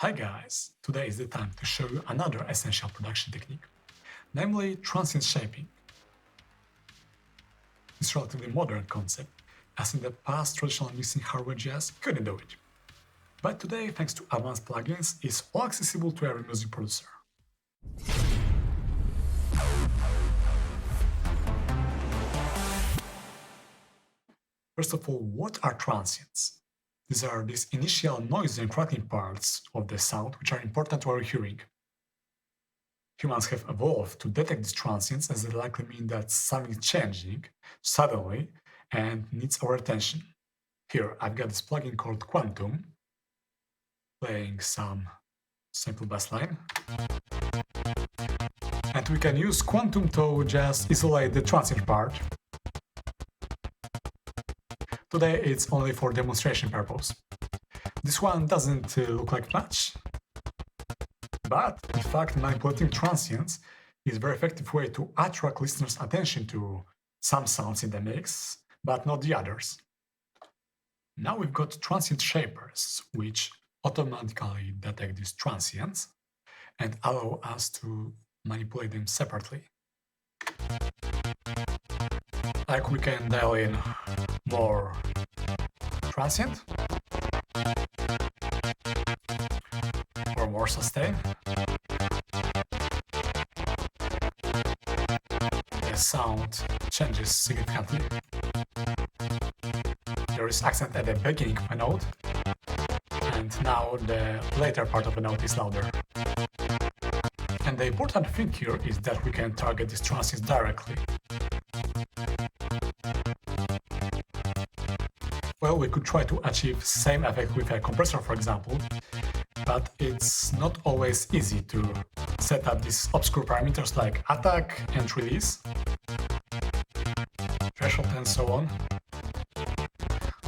Hi guys, today is the time to show you another essential production technique, namely transient shaping. It's a relatively modern concept, as in the past traditional mixing hardware jazz couldn't do it. But today, thanks to advanced plugins, it's all accessible to every music producer. First of all, what are transients? These are these initial noisy and crackling parts of the sound which are important to our hearing. Humans have evolved to detect these transients, as they likely mean that something is changing suddenly and needs our attention. Here, I've got this plugin called Quantum, playing some simple bassline. And we can use Quantum to just isolate the transient part. Today, it's only for demonstration purpose. This one doesn't look like much, but in fact, manipulating transients is a very effective way to attract listeners' attention to some sounds in the mix, but not the others. Now we've got transient shapers, which automatically detect these transients and allow us to manipulate them separately. Like we can dial in more transient or more sustain. The sound changes significantly. There is accent at the beginning of a note, and now the later part of a note is louder. And the important thing here is that we can target these transients directly. Well, we could try to achieve same effect with a compressor, for example, but it's not always easy to set up these obscure parameters like attack and release, threshold, and so on.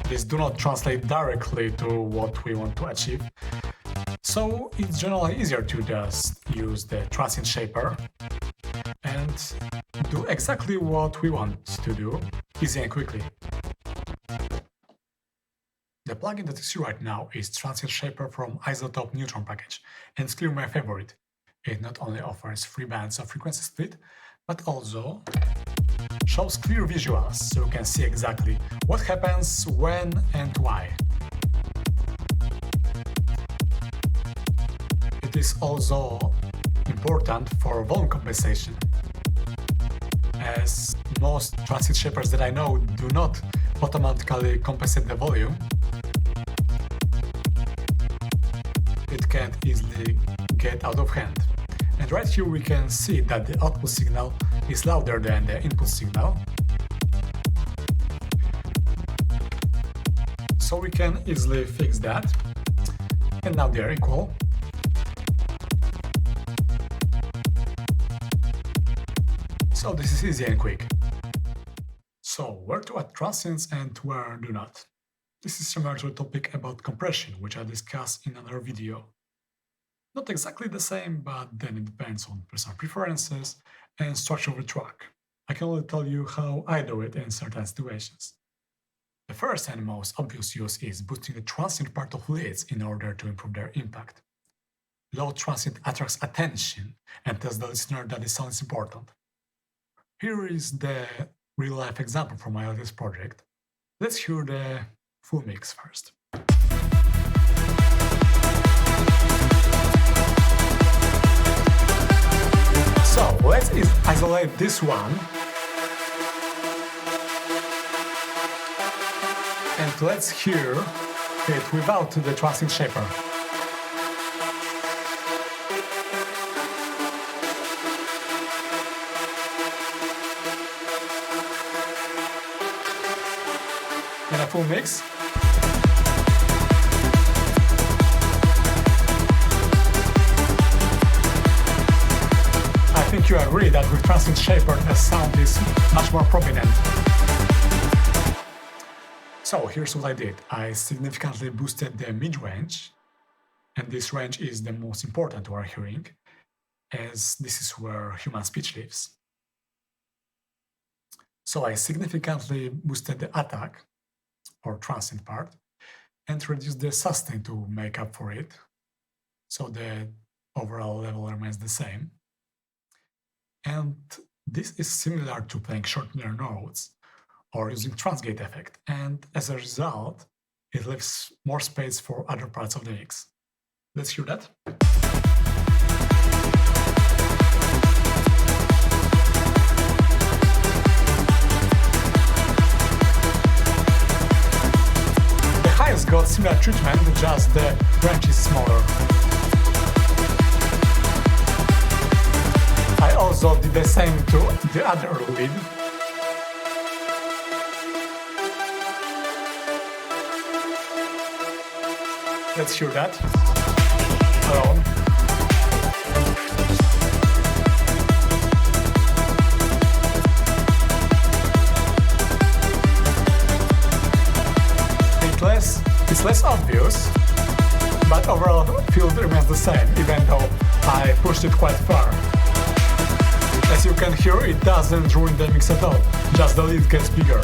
These do not translate directly to what we want to achieve, so it's generally easier to just use the transient shaper and do exactly what we want to do, easy and quickly. The plugin that you see right now is Transient Shaper from iZotope Neutron package, and it's clearly my favorite. It not only offers 3 bands of frequency split, but also shows clear visuals, so you can see exactly what happens, when, and why. It is also important for volume compensation, as most transient shapers that I know do not automatically compensate the volume. It can easily get out of hand. And right here we can see that the output signal is louder than the input signal. So we can easily fix that. And now they are equal. So this is easy and quick. So where to add transients and where do not? This is similar to the topic about compression, which I discussed in another video. Not exactly the same, but then it depends on personal preferences and structure of the track. I can only tell you how I do it in certain situations. The first and most obvious use is boosting the transient part of leads in order to improve their impact. Low transient attracts attention and tells the listener that the sound is important. Here is the real-life example from my latest project. Let's hear the full mix first. So let's isolate this one and let's hear it without the transient shaper. In a full mix. I think you agree that with Transient Shaper the sound is much more prominent. So here's what I did. I significantly boosted the mid-range, and this range is the most important to our hearing, as this is where human speech lives. So I significantly boosted the attack, or transient part, and reduced the sustain to make up for it. so the overall level remains the same. And this is similar to playing shorter notes or using trance gate effect, and as a result, it leaves more space for other parts of the mix. Let's hear that. The highest got similar treatment, just the range is smaller. I also did the same to the other lead. Let's hear that alone. It's less obvious, but overall field remains the same, even though I pushed it quite far. As you can hear, it doesn't ruin the mix at all, just the lead gets bigger.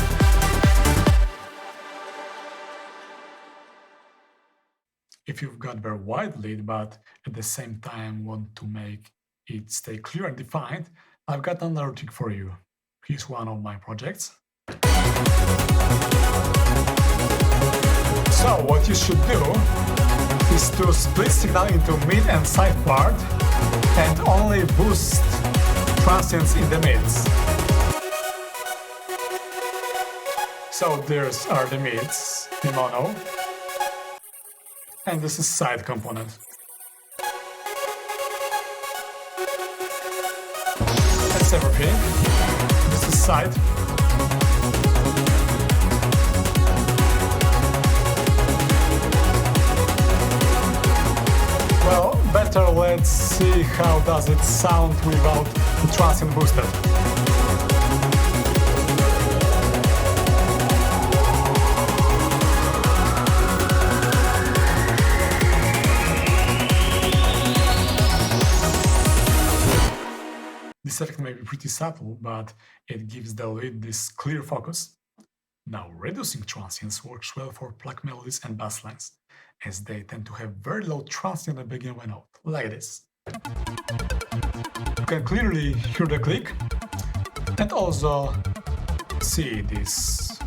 If you've got very wide lead, but at the same time want to make it stay clear and defined, I've got another trick for you. Here's one of my projects. So what you should do is to split signal into mid and side part and only boost transients in the mids. So there's are the mids in mono, and this is side component. That's everything. This is side. Well, better let's see how does it sound without the transient boosted. This effect may be pretty subtle, but it gives the lead this clear focus. Now, reducing transients works well for pluck melodies and bass lines, as they tend to have very low transient at the beginning of a note, like this. You can clearly hear the click, and also see this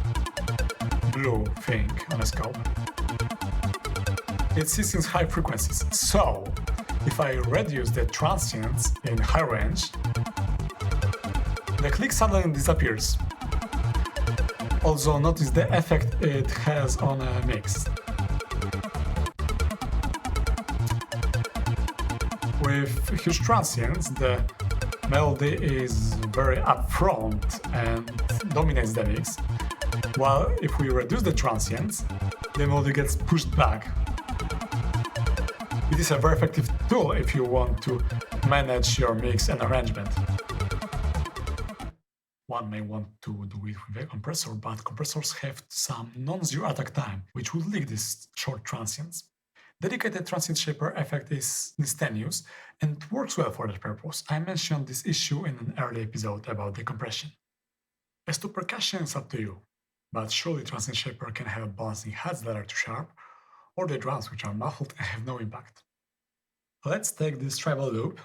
blue thing on the scope. It sits in high frequencies, so if I reduce the transients in high range, the click suddenly disappears. Also notice the effect it has on a mix. With huge transients, the melody is very upfront and dominates the mix, while if we reduce the transients, the melody gets pushed back. It is a very effective tool if you want to manage your mix and arrangement. One may want to do it with a compressor, but compressors have some non-zero attack time, which would leak these short transients. Dedicated Transient Shaper effect is instantaneous and works well for that purpose. I mentioned this issue in an early episode about decompression. As to percussion, it's up to you, but surely Transient Shaper can have balancing heads that are too sharp, or the drums which are muffled and have no impact. Let's take this tribal loop.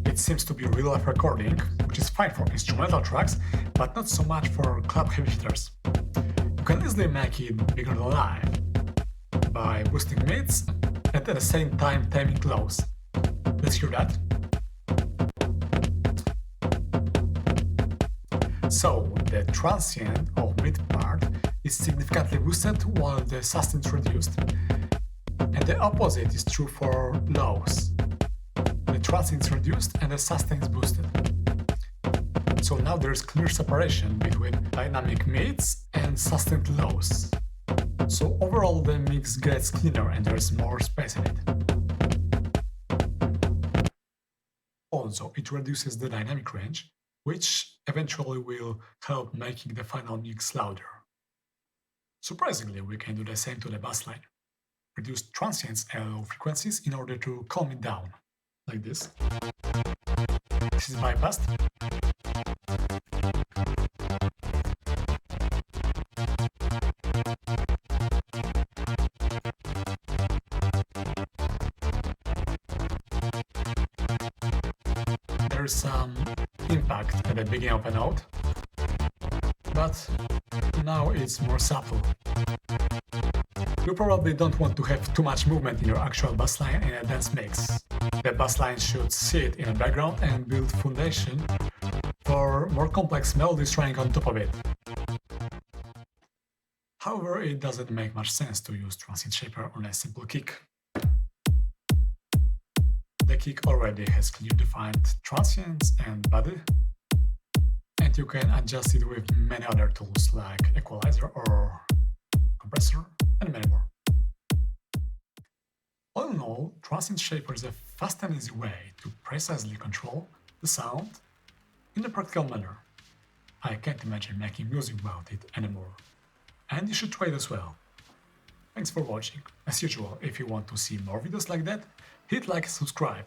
It seems to be real-life recording, which is fine for instrumental tracks, but not so much for club heavy hitters. You can easily make it bigger than live by boosting mids and at the same time taming lows. Let's hear that. So the transient of mid part is significantly boosted while the sustain is reduced, and the opposite is true for lows. The transient is reduced and the sustain is boosted. So now there is clear separation between dynamic mids and sustained lows. So overall the mix gets cleaner and there is more space in it. Also, it reduces the dynamic range, which eventually will help making the final mix louder. Surprisingly, we can do the same to the bassline. Reduce transients and low frequencies in order to calm it down, like this. This is bypassed. there's some impact at the beginning of a note, but now it's more subtle. You probably don't want to have too much movement in your actual bassline in a dance mix. The bassline should sit in the background and build foundation for more complex melodies running on top of it. However, it doesn't make much sense to use Transient Shaper on a simple kick. The kick already has clear defined transients and body, and you can adjust it with many other tools like equalizer or compressor and many more. All in all, Transient Shaper is a fast and easy way to precisely control the sound in a practical manner. I can't imagine making music about it anymore, and you should try it as well. Thanks for watching. As usual, if you want to see more videos like that, hit like and subscribe